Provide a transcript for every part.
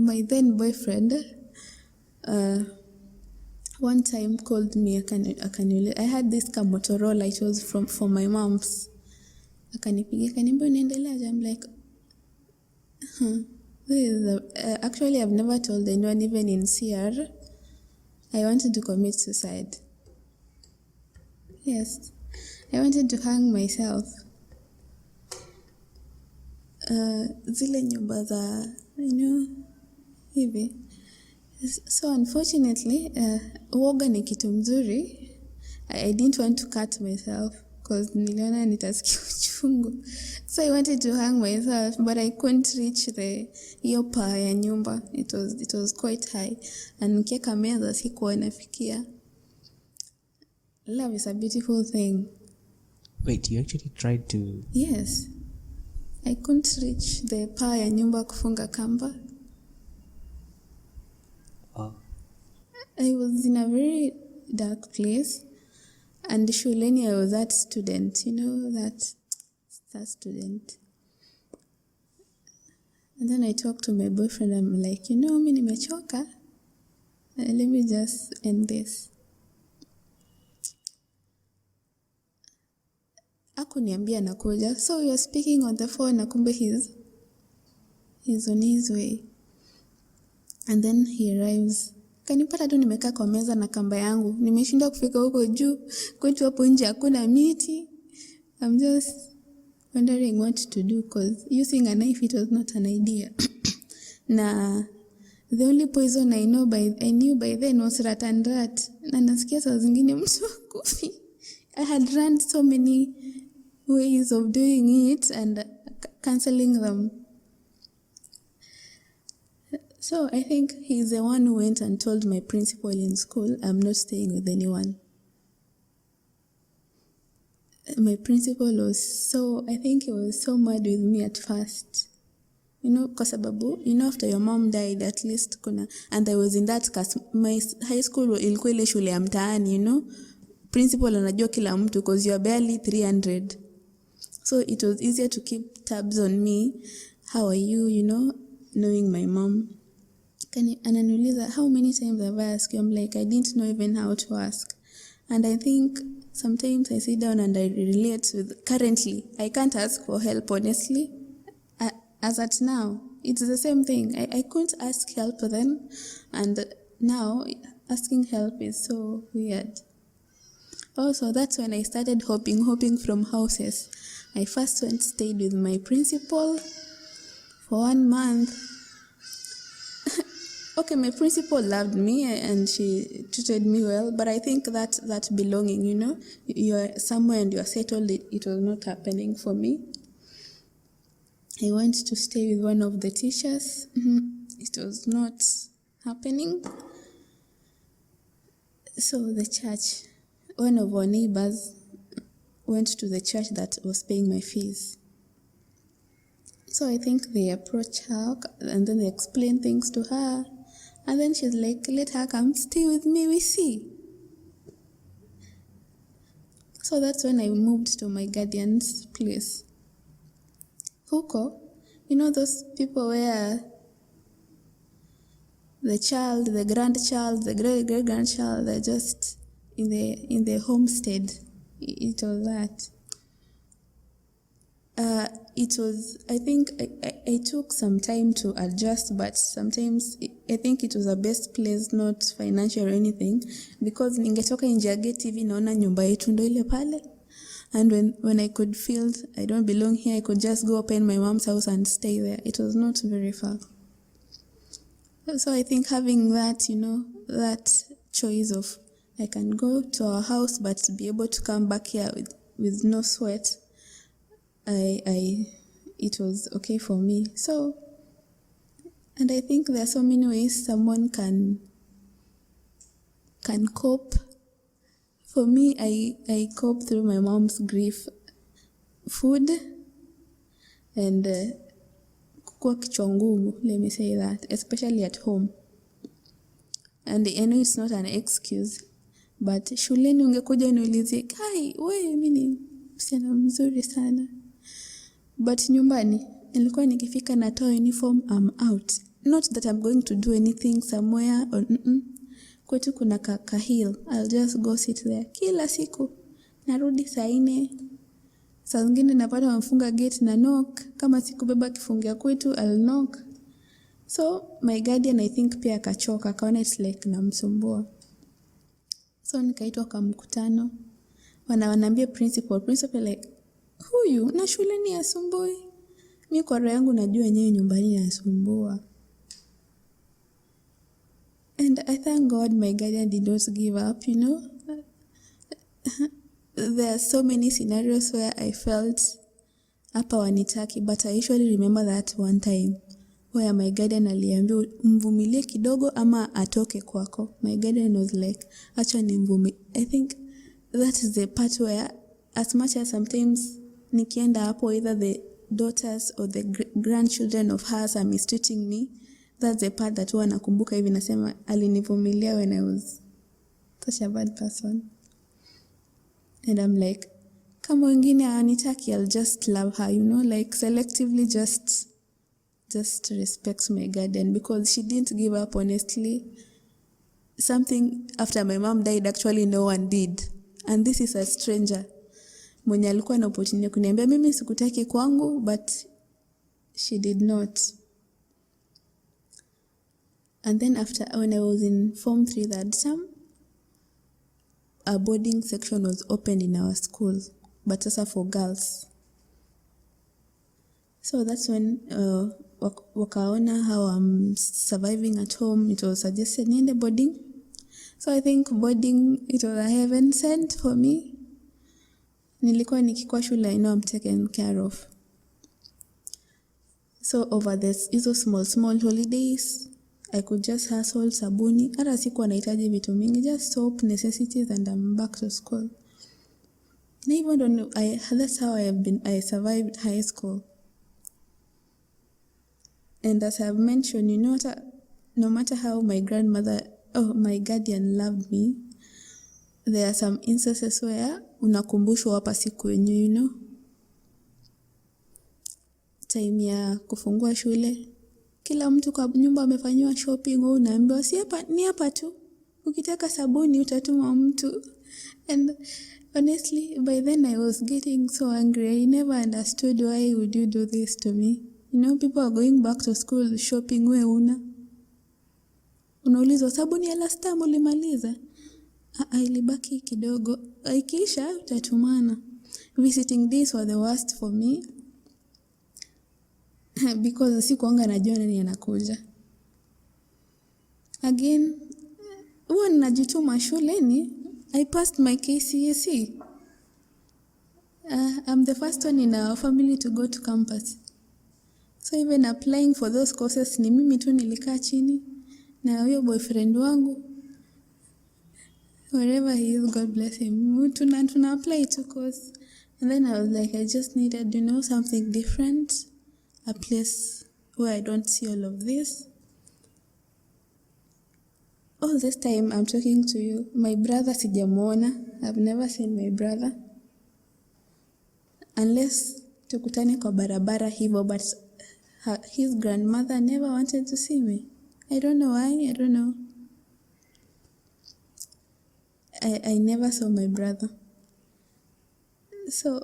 my then boyfriend one time called me. I had this Motorola, it was from my mom's. Akanipigia akaniambia unaendeleaje? I'm like actually I've never told anyone, even in CR. I wanted to commit suicide. Yes, I wanted to hang myself. Zile nyumba za, hivi. So unfortunately, uoga ni kitu mzuri. I didn't want to cut myself because niliona nitasikia uchungu. So I wanted to hang myself, but I couldn't reach hiyo paa ya nyumba. It was quite high. And nikiweka meza sikuwa nafikia. Love is a beautiful thing. Wait, you actually tried to... Yes. I couldn't reach the paa ya nyumba kufunga kamba. I was in a very dark place. And shuleni I was that student, that student. And then I talked to my boyfriend. I'm like, mimi nimechoka. Let me just end this. Hakuniambia nakuja. So we were speaking on the phone, na kumbe he's on his way. And then he arrives. Kanipata tu nimekaa kwa meza na kamba yangu. Nimeshinda kufika huko juu. Kwetu hapo nje hakuna miti. I'm just wondering what to do, because using a knife, it was not an idea. Na the only poison I knew by then was rat and rat. Na nasikia saa zingine mtu akufi. I had learned so many ways of doing it and cancelling them. So I think he's the one who went and told my principal in school, I'm not staying with anyone. My principal I think he was so mad with me at first. Kwa sababu, after your mom died, at least and I was in that class. My high school ilikuwa ile shule ya mtaani, Principal anajua kila mtu because you are barely 300. So it was easier to keep tabs on me. How are you, knowing my mom. Ananiuliza, how many times have I asked you? I'm like, I didn't know even how to ask. And I think sometimes I sit down and I relate with, currently, I can't ask for help, honestly. As at now, it's the same thing. I couldn't ask help then. And now, asking help is so weird. Also, that's when I started hopping from houses. I first stayed with my principal for 1 month. Okay, my principal loved me and she treated me well, but I think that belonging, you're somewhere and you're settled, it was not happening for me. I went to stay with one of the teachers. It was not happening. So the church, one of our neighbors went to the church that was paying my fees. So I think they approached her and then they explained things to her. And then she's like, let her come stay with me, we see. So that's when I moved to my guardian's place. Huko, those people where the child, the grandchild, the great-great-grandchild, they're just in the homestead. It was that. It was, I think, I took some time to adjust, but sometimes I think it was the best place, not financial or anything, because ningetoka nje ya gate hivi naona nyumba yetu ndo ile pale. And when I could feel I don't belong here, I could just go open my mom's house and stay there. It was not very far. So I think having that, that choice of I can go to our house but be able to come back here with no sweat, it was okay for me. So, and I think there are so many ways someone can cope. For me, I cope through my mom's grief, food, and kukua kichwa ngumu, let me say that, especially at home. And I know it's not an excuse, but shuleni ungekuja niulizie, kai, wewe mimi msichana mzuri sana. But nyumbani, nilikuwa nikifika natoa uniform, I'm out. not that I'm going to do anything somewhere or kwetu kuna ka hill, I'll just go sit there kila siku. Narudi saa 4, saa zingine napata wamefunga gate na knock, kama sikubeba kifungia kwetu I'll knock. So my guardian I think pia akachoka, akaona it's like namsumbua. So nikaitwa kwa mkutano, wanaambia principal like, huyu na shuleni asumbui. Mimi kwa roho yangu najua yenyewe nyumbani nasumbua. And I thank God my guardian did not give up, you know. There are so many scenarios where I felt hapa wanitaki, but I usually remember that one time where my guardian aliambia mvumilie kidogo ama atoke kwako. My guardian was like, acha nimvumilie. I think that is the part where, as much as sometimes nikienda hapo, either the daughters or the grandchildren of hers are mistreating me, that's the part that huwa nakumbuka hivi nasema alinivumilia when I was such a bad person. And I'm like, kama wengine hawanitaki, I'll just love her, you know, like selectively just respect my guardian, because she didn't give up, honestly. Something after my mom died, actually no one did. And this is a stranger. Mwenye alikuwa na opportunity kuniambia mimi sikutaki kwangu, but she did not. And then when I was in Form 3 that term, a boarding section was opened in our school, but also for girls. So that's when wakaona how I'm surviving at home, it was suggested niende boarding. So I think boarding, it was a heaven sent for me. Nilikuwa nikikuwa shule, I know I'm taken care of. So over hizo small holidays, I could just hustle sabuni. Hata sikuwa nahitaji vitu mingi, just soap, necessities, and I'm back to school. And even though that's how I survived high school. And as I've mentioned, you know, no matter how my guardian loved me, there are some instances where unakumbushwa hapa siku yenyu, you know. Time ya kufungua shule, kila mtu kwa nyumba amefanywa shopping, unaambiwa si hapa, ni hapa tu. Ukitaka sabuni utatuma mtu. And honestly, by then I was getting so angry. I never understood why would you do this to me. You know, people are going back to school shopping, we unaulizwa sabuni ya last time ulimaliza? Ilibaki kidogo. Ikiisha utatumana. Visiting days were the worst for me. Because sikuanga najua nani anakuja. Again, huwa ninajituma shuleni. I passed my KCSE. I'm the first one in our family to go to campus. So even applying for those courses, ni mimi tu nilikaa chini na huyo boyfriend wangu, wherever he is, God bless him, tuna apply to course. And then I was like, I just needed, you know, something different, a place where I don't see all of this. All this time I'm talking to you, my brother sijamuona. I've never seen my brother unless tukutane kwa barabara hivyo, but his grandmother never wanted to see me. I don't know why, I don't know. I never saw my brother. So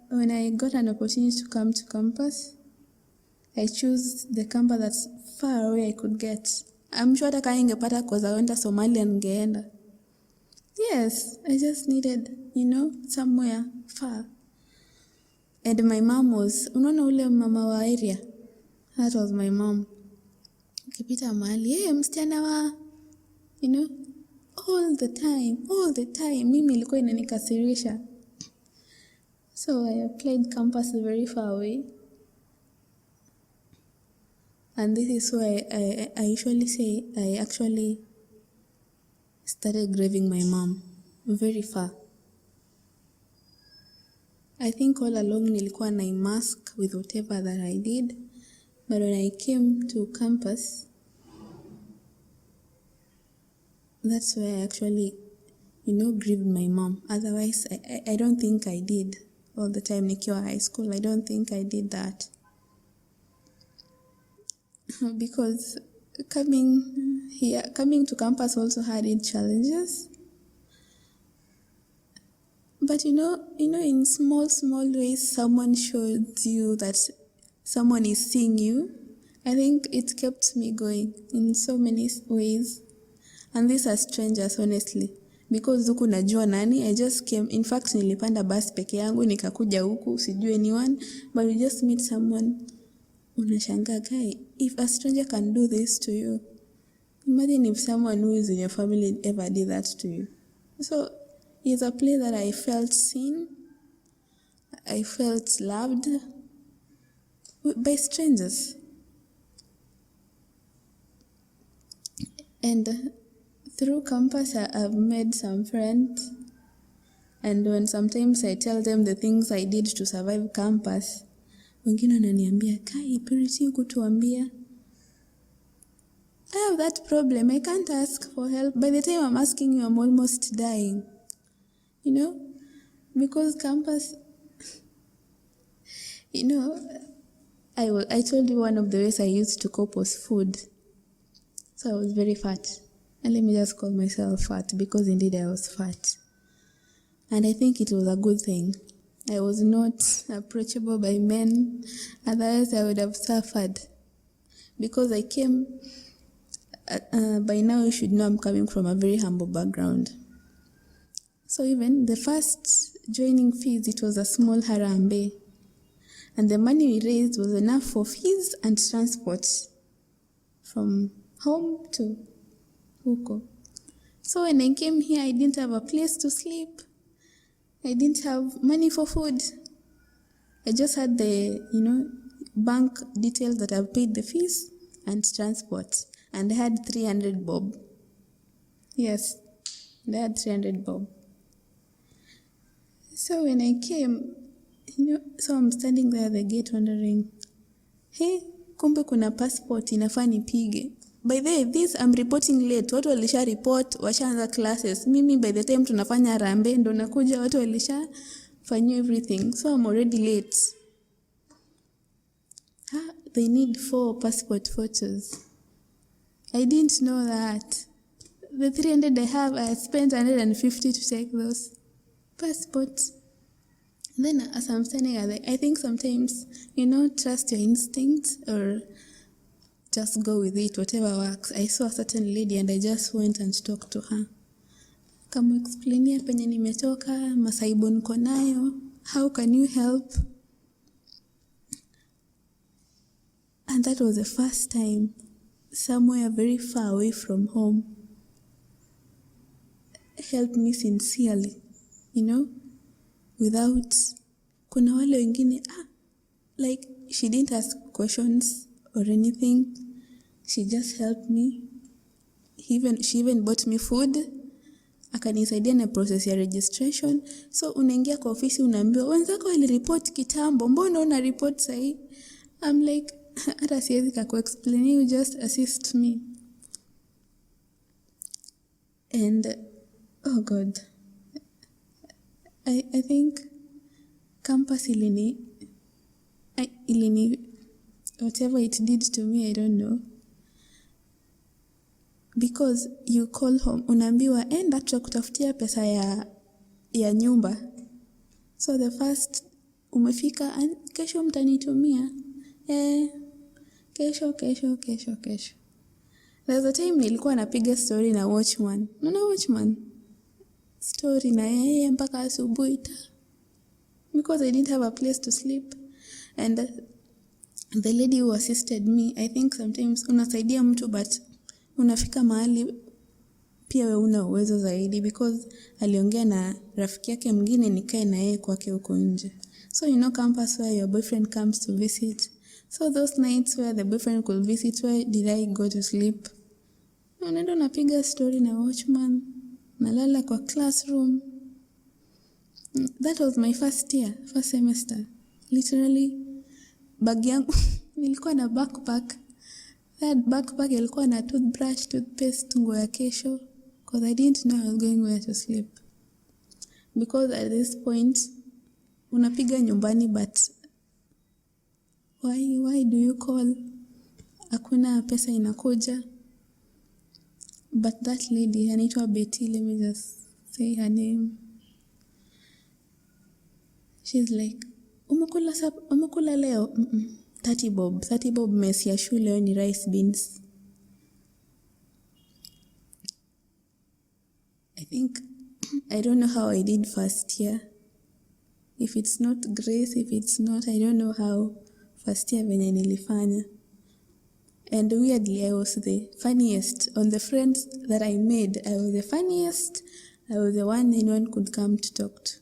when I got an opportunity to come to campus, I chose the campus that's far away I could get. I'm sure that I ingepata cause I went to Somalia and ngeenda. Yes, I just needed, you know, somewhere far. And my mom was, unaona ule mama wa area? That was my mom. Ukipita mahali, msichana wa, you know, all the time. Mimi ilikuwa inanikasirisha. So I applied campus very far away. And this is why I usually say I actually started grieving my mom very far. I think all along nilikuwa na mask with whatever that I did. But when I came to campus, that's where I actually, you know, grieved my mom. Otherwise, I don't think I did all the time nikiwa high school. I don't think I did that. because coming to campus also had its challenges. But in small ways, someone shows you that someone is seeing you. I think it kept me going in so many ways. And these are strangers, honestly. Because huku najua nani, I just came. In fact, nilipanda bus peke yangu, nikakuja huku, sijui anyone. But you just meet someone, unashangaa, guy, if a stranger can do this to you, imagine if someone who is in your family ever did that to you. So it's a place that I felt seen, I felt loved by strangers. And through campus, I've made some friends. And when sometimes I tell them the things I did to survive campus, wengine wananiambia, Kai, Purity kutuambia. I have that problem. I can't ask for help. By the time I'm asking you, I'm almost dying. Because campus, I told you one of the ways I used to cope was food. So I was very fat. And let me just call myself fat, because indeed I was fat. And I think it was a good thing. I was not approachable by men. Otherwise, I would have suffered. Because I came, by now you should know I'm coming from a very humble background. So even the first joining fees, it was a small harambe. And the money we raised was enough for fees and transport from home to huko. So when I came here, I didn't have a place to sleep. I didn't have money for food. I just had the, bank details that I've paid the fees and transport. And I had 300 bob. Yes, I had 300 bob. So when I came, so I'm standing there at the gate wondering, hey, kumbe kuna passport inafaa nipige. By the way, this I'm reporting late. Watu walisha report, washaanza classes. Mimi by the time tunafanya rambe, ndo nakuja watu walisha fanyo everything. So I'm already late. They need 4 passport photos. I didn't know that. The 300 I have, I spent 150 to take those passports. Then as I'm standing there, I think sometimes, trust your instincts or just go with it, whatever works. I saw a certain lady and I just went and talked to her. Kamuexplainia penye nimetoka, masaibu niko nayo, how can you help? And that was the first time somewhere very far away from home helped me sincerely, without, kuna wale wengine, like she didn't ask questions or anything. She just helped me. She even bought me food. Akanisaidia na process ya registration. So unaingia kwa ofisi unaambiwa, wenzako walireport kitambo, mbona una report sahi? I'm like, hata siwezi kakuexplain, you just assist me. And, oh God, I think campus ilini, whatever it did to me, I don't know. Because you call home, unaambiwa, enda tutakutafutia pesa ya nyumba. So the first, umefika, kesho mtanitumia. Kesho. There's a time nilikuwa napiga story na watchman. Watchman? Story na yeye mpaka asubuhi. Because I didn't have a place to sleep. And the lady who assisted me, I think sometimes unasaidia mtu but unafika mahali pia wewe una uwezo zaidi, because aliongea na rafiki yake mwingine nikae na yeye kwake huko nje. So campus where your boyfriend comes to visit. So those nights where the boyfriend could visit, where did I go to sleep? Unaenda unapiga story na watchman, nalala kwa classroom. That was my first semester. Literally, bag yangu, nilikuwa na backpack. That backpack ilikuwa na toothbrush, toothpaste, nguo ya kesho. Because I didn't know I was going where to sleep. Because at this point, unapiga nyumbani, but why do you call? hakuna pesa inakuja. But that lady, anaitwa Betty, let me just say her name. She's like, umekula leo? 30 bob mess ya shule ni rice beans. I don't know how I did first year. If it's not grace, if it's not, I don't know how first year venye nilifanya. And weirdly, I was the funniest. On the friends that I made, I was the funniest. I was the one anyone could come to talk to.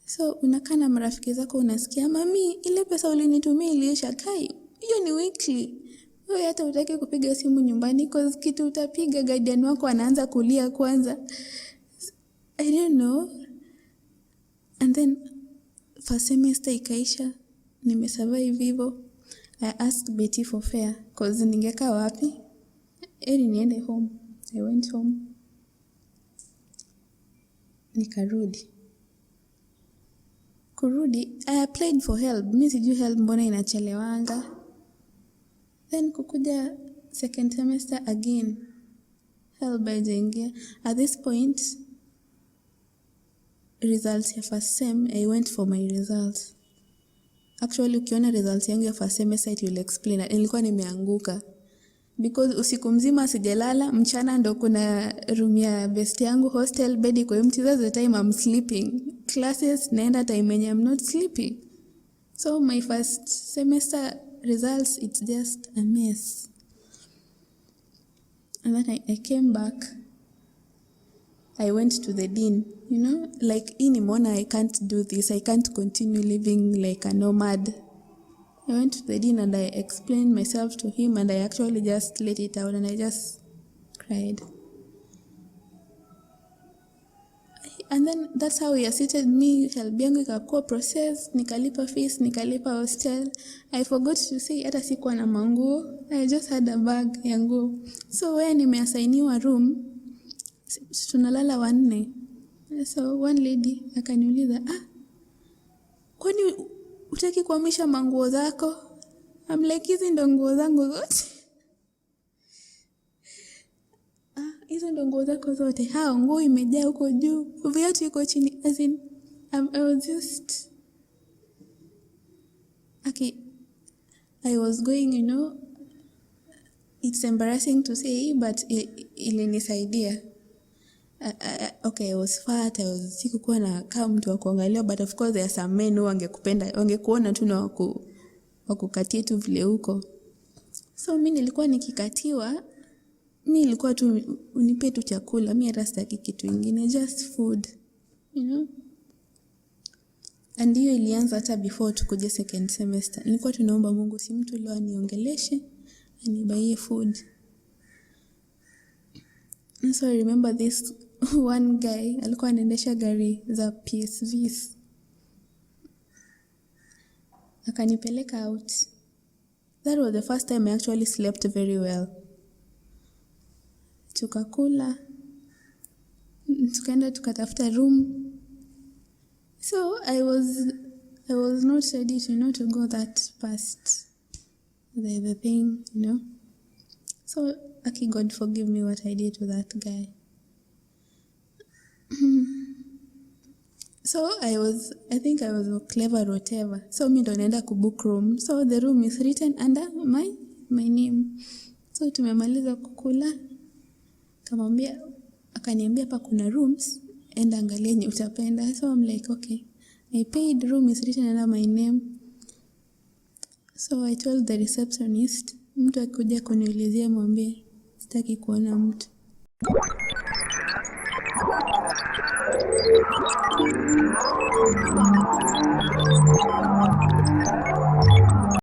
So unakaa na marafiki zako unasikia, mami, ile pesa ulinitumia iliisha. Kai, hiyo ni weekly. Wewe hata utaki kupiga simu nyumbani cause kitu utapiga guardian wako anaanza kulia kwanza. I don't know. And then first semester ikaisha, nimesurvive hivyo. I asked Betty for fare cause ningekaa wapi? Niende home. I went home. Nikarudi. Kurudi, I applied for help. Mimi sijui help mbona inachelewanga. Then kukuja second semester again. Help haijaingia. At this point, results ya first sem, I went for my results. Actually, ukiona results yangu ya first semester, it will explain. Nilikuwa nimeanguka. Because usiku mzima sijalala, mchana ndo kuna room ya best yangu, hostel bed iko empty. That's the time I'm sleeping. Classes, naenda time yenye I'm not sleeping. So my first semester results, it's just a mess. And then I came back. I went to the dean, like inimona, I can't do this. I can't continue living like a nomad. I went to the dean and I explained myself to him and I actually just let it out and I just cried. And then that's how he assisted me. Help yangu ikakuwa process, nikalipa fees, nikalipa hostel. I forgot to say hata sikuwa na manguo. I just had a bag ya nguo. So where nimeassigniwa room, tunalala 4. So one lady akaniuliza, kwani utaki kuhamisha manguo zako? I'm like, hizi ndo nguo zangu zote. Hizo ndo nguo zako zote. Hao nguo imejaa huko juu, viatu iko chini. As in, I was just okay. I was going, it's embarrassing to say, but ilinisaidia. Okay, I was fat, sikukuwa na kama mtu wa kuangalia, but of course there are some men who wangekuona tu na wakukatia tu vile huko. So mimi nilikuwa nikikatiwa, mimi ilikuwa tu unipe tu chakula, mimi hata sitaki kitu kingine, just food, And hiyo ilianza hata before tukuje second semester. Nilikuwa tunaomba Mungu si mtu leo aniongeleshe, anibaie food. And so I remember this one guy, alikuwa anaendesha gari za PSVs. Akanipeleka out. That was the first time I actually slept very well. Tukakula. Tukaenda tukatafuta room. So I was not ready to go that past the thing, So, God forgive me what I did to that guy. So I think I was clever or whatever. So mi ndo naenda kubook room. So the room is written under my name. So tumemaliza kukula. Akaniambia hapa kuna rooms, enda angalia yenye utapenda. So I'm like, okay. I paid, room is written under my name. So I told the receptionist, mtu akikuja kuniulizia mwambie sitaki kuona mtu.